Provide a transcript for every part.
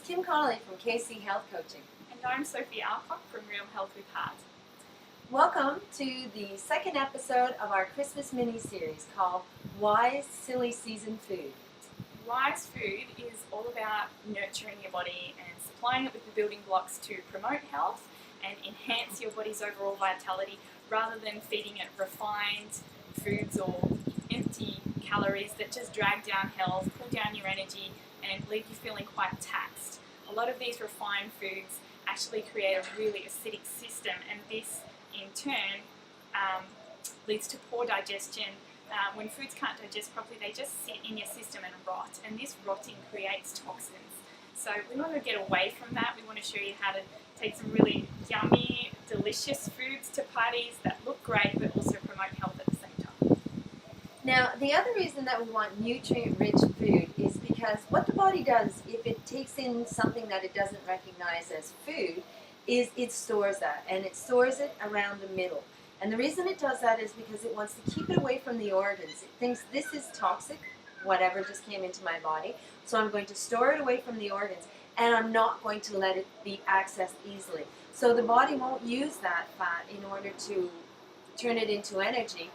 Kim Connolly from KC Health Coaching. And I'm Sophie from Real Health with Heart. Welcome to the second episode of our Christmas mini-series called Wise Silly Season Food. Wise food is all about nurturing your body and supplying it with the building blocks to promote health and enhance your body's overall vitality rather than feeding it refined foods or empty calories that just drag down health, pull down your energy and leave you feeling quite taxed. A lot of these refined foods actually create a really acidic system, and this in turn leads to poor digestion. When foods can't digest properly, they just sit in your system and rot, and this rotting creates toxins. So we want to get away from that. We want to show you how to take some really yummy, delicious foods to parties that look great but also promote health at the same time. Now, the other reason that we want nutrient-rich food is because what the body does if it takes in something that it doesn't recognize as food is it stores that, and it stores it around the middle. And the reason it does that is because it wants to keep it away from the organs. It thinks this is toxic, whatever just came into my body, so I'm going to store it away from the organs, and I'm not going to let it be accessed easily. So the body won't use that fat in order to turn it into energy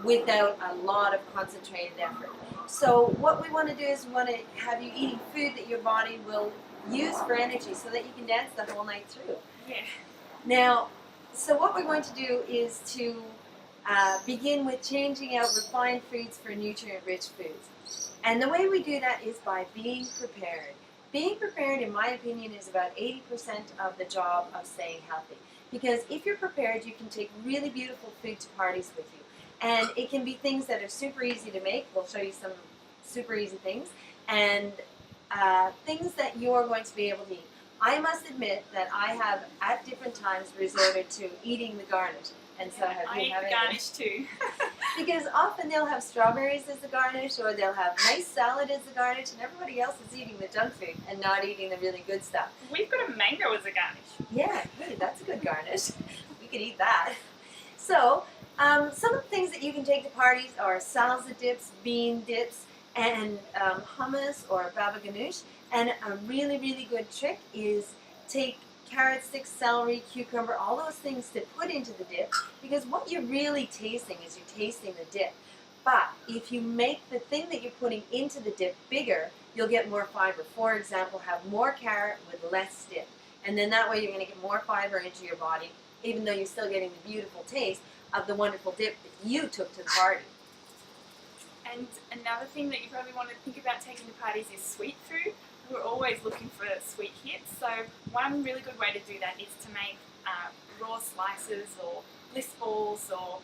without a lot of concentrated effort. So what we want to do is we want to have you eating food that your body will use for energy so that you can dance the whole night through. Yeah. Now, so what we're going to do is to begin with changing out refined foods for nutrient-rich foods. And the way we do that is by being prepared. Being prepared, in my opinion, is about 80% of the job of staying healthy. Because if you're prepared, you can take really beautiful food to parties with you. And it can be things that are super easy to make. We'll show you some super easy things. And things that you're going to be able to eat. I must admit that I have, at different times, resorted to eating the garnish. And so have I you eat had the it? garnish too. Because often they'll have strawberries as the garnish, or they'll have nice salad as the garnish, and everybody else is eating the junk food and not eating the really good stuff. We've got a mango as a garnish. Yeah, hey, that's a good garnish. We could eat that. So, some of the things that you can take to parties are salsa dips, bean dips, and hummus or baba ganoush. And a really, really good trick is take carrot sticks, celery, cucumber, all those things to put into the dip, because what you're really tasting is you're tasting the dip. But if you make the thing that you're putting into the dip bigger, you'll get more fiber. For example, have more carrot with less dip. And then that way you're going to get more fiber into your body, even though you're still getting the beautiful taste of the wonderful dip that you took to the party. And another thing that you probably want to think about taking to parties is sweet food. We're always looking for sweet hits, so one really good way to do that is to make raw slices or bliss balls or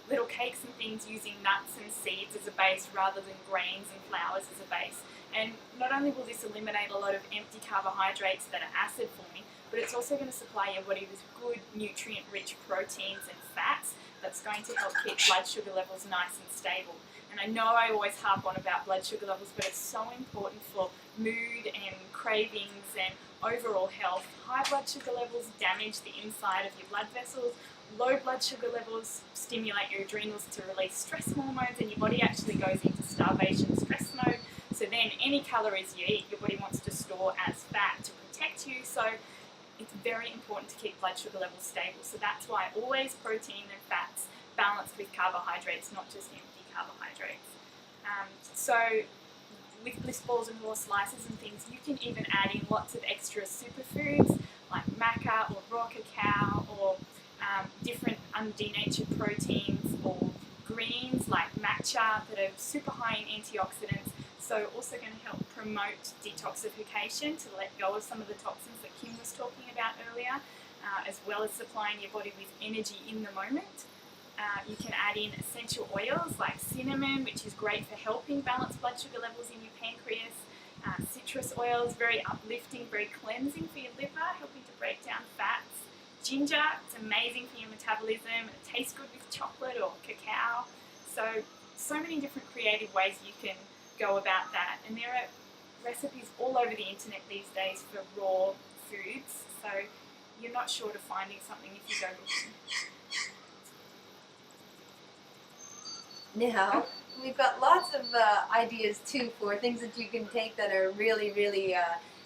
little cakes and things using nuts and seeds as a base rather than grains and flours as a base. And not only will this eliminate a lot of empty carbohydrates that are acid forming, but it's also going to supply your body with good nutrient-rich proteins and fats that's going to help keep blood sugar levels nice and stable. And I know I always harp on about blood sugar levels, but it's so important for mood and cravings and overall health. High blood sugar levels damage the inside of your blood vessels. Low blood sugar levels stimulate your adrenals to release stress hormones, and your body actually goes into starvation stress mode. So then any calories you eat, your body wants to store as fat to protect you. So it's very important to keep blood sugar levels stable. So that's why always protein and fats balanced with carbohydrates, not just empty carbohydrates. So with bliss balls and raw slices and things, you can even add in lots of extra superfoods like maca or raw cacao or different denatured proteins or greens like matcha that are super high in antioxidants. So also going to help promote detoxification to let go of some of the toxins that Kim was talking about earlier, as well as supplying your body with energy in the moment. You can add in essential oils like cinnamon, which is great for helping balance blood sugar levels in your pancreas. Citrus oils, very uplifting, very cleansing for your liver, helping to break down fats. Ginger, it's amazing for your metabolism. It tastes good with chocolate or cacao. So many different creative ways you can go about that. And there are recipes all over the internet these days for raw foods, so you're not short of finding something if you go looking. Now, we've got lots of ideas too for things that you can take that are really, really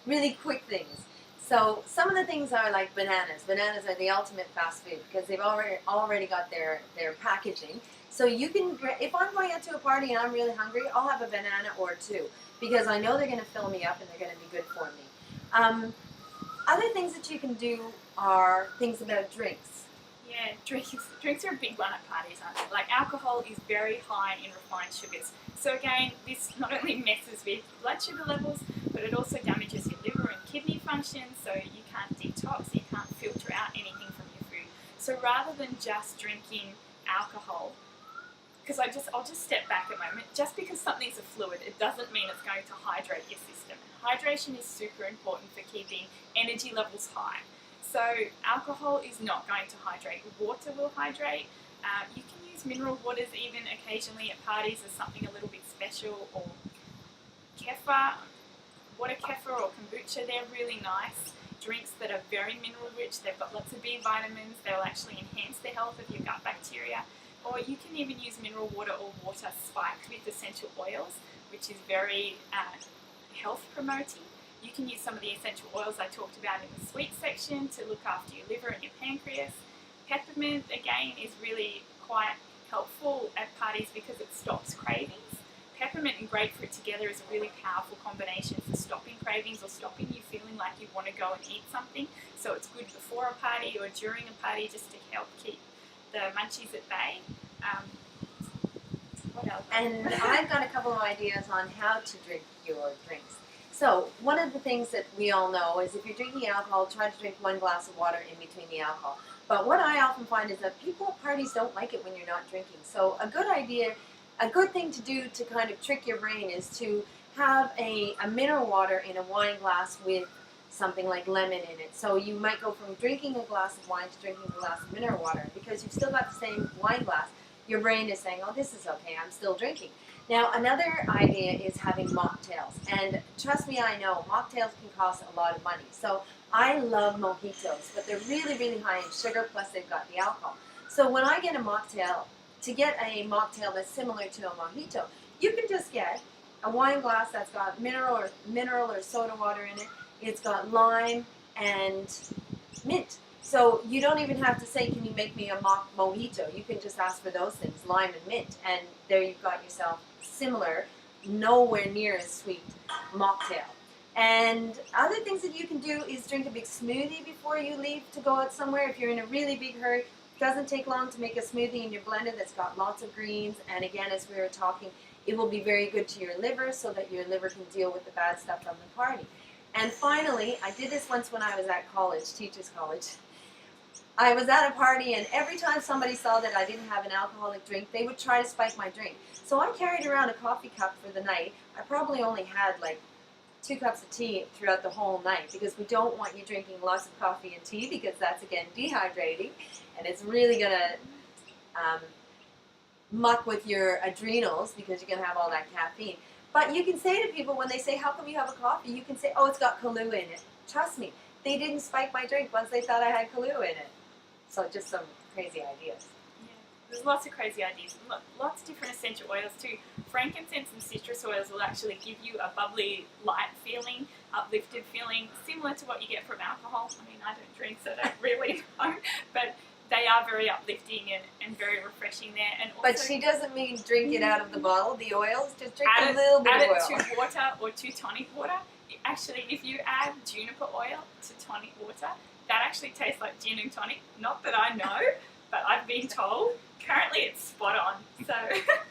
really quick things. So some of the things are like bananas. Bananas are the ultimate fast food because they've already got their packaging. So you can, if I'm going out to a party and I'm really hungry, I'll have a banana or two because I know they're going to fill me up and they're going to be good for me. Other things that you can do are things about drinks. Yeah, drinks are a big one at parties, aren't they? Like alcohol is very high in refined sugars. So again, this not only messes with blood sugar levels, but it also damages your liver and kidney function, so you can't detox, you can't filter out anything from your food. So rather than just drinking alcohol, because I'll just step back a moment. Just because something's a fluid, it doesn't mean it's going to hydrate your system. Hydration is super important for keeping energy levels high. So alcohol is not going to hydrate. Water will hydrate. You can use mineral waters even occasionally at parties as something a little bit special, or kefir, water kefir or kombucha. They're really nice drinks that are very mineral rich. They've got lots of B vitamins. They'll actually enhance the health of your gut bacteria. Or you can even use mineral water or water spiked with essential oils, which is very health promoting. You can use some of the essential oils I talked about in the sweet section to look after your liver and your pancreas. Peppermint, again, is really quite helpful at parties because it stops cravings. Peppermint and grapefruit together is a really powerful combination for stopping cravings or stopping you feeling like you want to go and eat something. So it's good before a party or during a party just to help keep the munchies at bay. What else? And I've got a couple of ideas on how to drink your drinks. So one of the things that we all know is if you're drinking alcohol, try to drink 1 glass of water in between the alcohol. But what I often find is that people at parties don't like it when you're not drinking. So a good thing to do to kind of trick your brain is to have a mineral water in a wine glass with something like lemon in it. So you might go from drinking a glass of wine to drinking a glass of mineral water. Because you've still got the same wine glass, your brain is saying, oh, this is okay, I'm still drinking. Now, another idea is having mocktails. And trust me, I know, mocktails can cost a lot of money. So I love mojitos, but they're really, really high in sugar, plus they've got the alcohol. So when I get a mocktail, to get a mocktail that's similar to a mojito, you can just get a wine glass that's got mineral or soda water in it. It's got lime and mint. So you don't even have to say, can you make me a mojito? You can just ask for those things, lime and mint. And there you've got yourself similar, nowhere near as sweet mocktail. And other things that you can do is drink a big smoothie before you leave to go out somewhere. If you're in a really big hurry, it doesn't take long to make a smoothie in your blender that's got lots of greens. And again, as we were talking, it will be very good to your liver so that your liver can deal with the bad stuff from the party. And finally, I did this once when I was at college, teachers college. I was at a party, and every time somebody saw that I didn't have an alcoholic drink, they would try to spike my drink. So I carried around a coffee cup for the night. I probably only had like 2 cups of tea throughout the whole night because we don't want you drinking lots of coffee and tea because that's, again, dehydrating, and it's really going to muck with your adrenals because you're going to have all that caffeine. But you can say to people when they say, how come you have a coffee? You can say, oh, it's got Kahlua in it. Trust me, they didn't spike my drink once they thought I had Kahlua in it. So just some crazy ideas. Yeah, there's lots of crazy ideas. Lots of different essential oils too. Frankincense and citrus oils will actually give you a bubbly, light feeling, uplifted feeling, similar to what you get from alcohol. I mean, I don't drink, so I don't really know. But they are very uplifting and very refreshing there. And also, but she doesn't mean drink it out of the bottle, the oils. Just drink a little bit of oil. Add it to water or to tonic water. Actually, if you add juniper oil to tonic water, that actually tastes like gin and tonic. Not that I know, but I've been told. Currently, it's spot on. So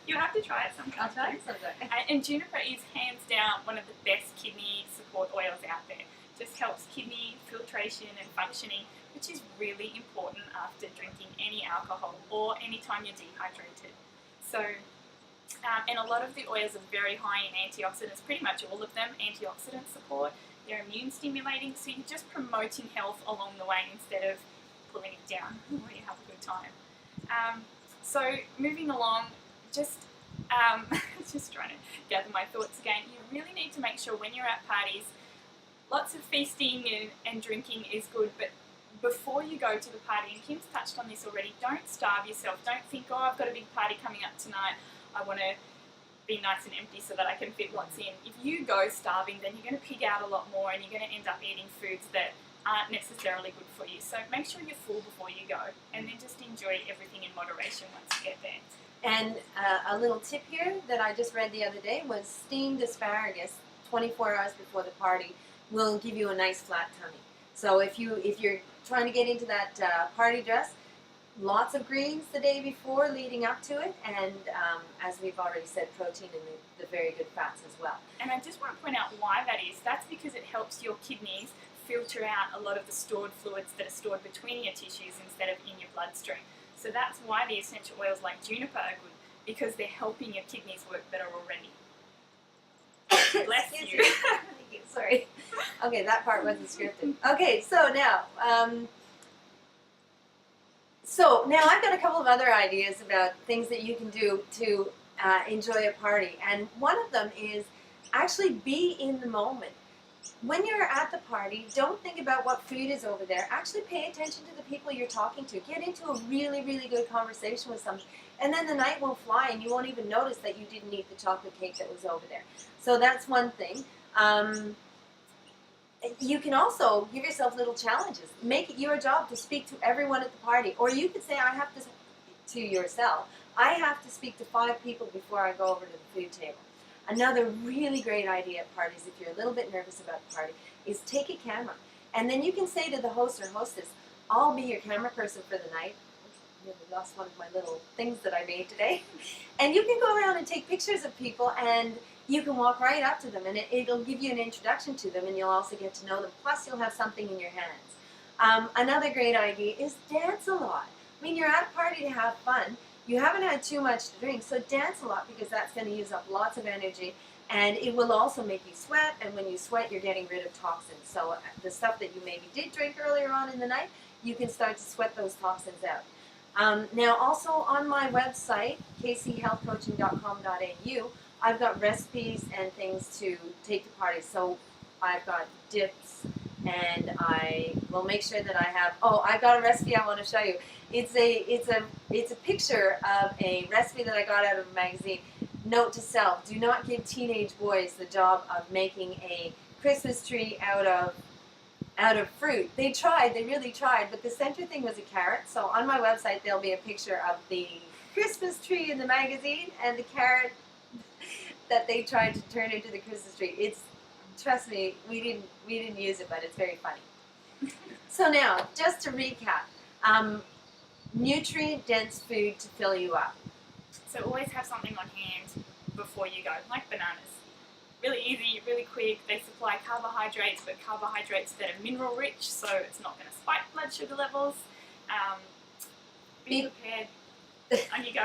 you have to try it sometime. I'll try it sometime. And juniper is hands down one of the best kidney support oils out there. Just helps kidney filtration and functioning, which is really important after drinking any alcohol or anytime you're dehydrated. So, and a lot of the oils are very high in antioxidants, pretty much all of them, antioxidant support. They're immune stimulating, so you're just promoting health along the way instead of pulling it down when you have a good time. So moving along, just trying to gather my thoughts again, you really need to make sure when you're at parties, lots of feasting and drinking is good, but before you go to the party, and Kim's touched on this already, don't starve yourself. Don't think, oh, I've got a big party coming up tonight, I want to be nice and empty so that I can fit lots in. If you go starving, then you're going to pig out a lot more and you're going to end up eating foods that aren't necessarily good for you. So make sure you're full before you go, and then just enjoy everything in moderation once you get there. And a little tip here that I just read the other day was steamed asparagus 24 hours before the party will give you a nice flat tummy. So if you're trying to get into that party dress, lots of greens the day before leading up to it, and as we've already said, protein and the very good fats as well. And I just want to point out why that is. That's because it helps your kidneys filter out a lot of the stored fluids that are stored between your tissues instead of in your bloodstream. So that's why the essential oils like juniper are good, because they're helping your kidneys work better already. Bless you. Thank you. Sorry. Okay, that part wasn't scripted. Okay, so now I've got a couple of other ideas about things that you can do to enjoy a party, and one of them is actually be in the moment. When you're at the party, don't think about what food is over there. Actually pay attention to the people you're talking to. Get into a really, really good conversation with someone, and then the night will fly and you won't even notice that you didn't eat the chocolate cake that was over there. So that's one thing. You can also give yourself little challenges. Make it your job to speak to everyone at the party. Or you could say, to yourself, I have to speak to 5 people before I go over to the food table. Another really great idea at parties, if you're a little bit nervous about the party, is take a camera. And then you can say to the host or hostess, I'll be your camera person for the night. I really lost one of my little things that I made today. And you can go around and take pictures of people, and you can walk right up to them, and it'll give you an introduction to them, and you'll also get to know them. Plus, you'll have something in your hands. Another great idea is dance a lot. I mean, you're at a party to have fun. You haven't had too much to drink, so dance a lot, because that's going to use up lots of energy, and it will also make you sweat, and when you sweat, you're getting rid of toxins. So the stuff that you maybe did drink earlier on in the night, you can start to sweat those toxins out. Now, also on my website, kchealthcoaching.com.au, I've got recipes and things to take to parties. So I've got dips, and I will make sure that I have. Oh, I've got a recipe I want to show you. It's a picture of a recipe that I got out of a magazine. Note to self: do not give teenage boys the job of making a Christmas tree out of fruit. They tried, they really tried, but the center thing was a carrot. So on my website there'll be a picture of the Christmas tree in the magazine and the carrot that they tried to turn into the Christmas tree. It's, trust me, we didn't use it, but it's very funny. So now, just to recap, nutrient-dense food to fill you up. So always have something on hand before you go, like bananas. Really easy, really quick. They supply carbohydrates, but carbohydrates that are mineral rich, so it's not going to spike blood sugar levels. Be prepared. On you go.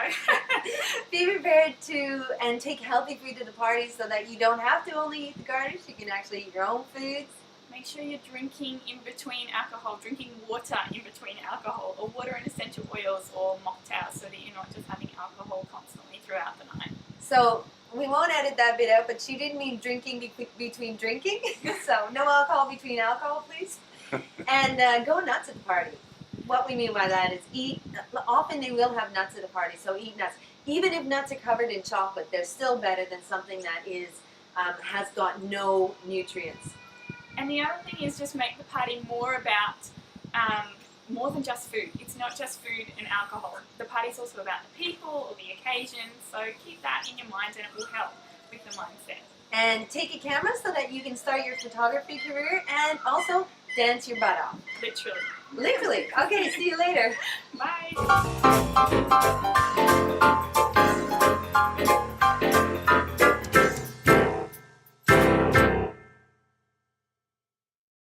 Be prepared to and take healthy food to the party so that you don't have to only eat the garnish. You can actually eat your own foods. Make sure you're drinking in between alcohol, drinking water in between alcohol, or water and essential oils or mocktails, so that you're not just having alcohol constantly throughout the night. So we won't edit that bit out, but she didn't mean drinking between drinking. So no alcohol between alcohol, please. And go nuts at the party. What we mean by that is eat. Often they will have nuts at a party, so eat nuts. Even if nuts are covered in chocolate, they're still better than something that is has got no nutrients. And the other thing is just make the party more about more than just food. It's not just food and alcohol. The party's also about the people or the occasion, so keep that in your mind and it will help with the mindset. And take a camera so that you can start your photography career, and also dance your butt off. Literally. Literally. Okay, see you later. Bye.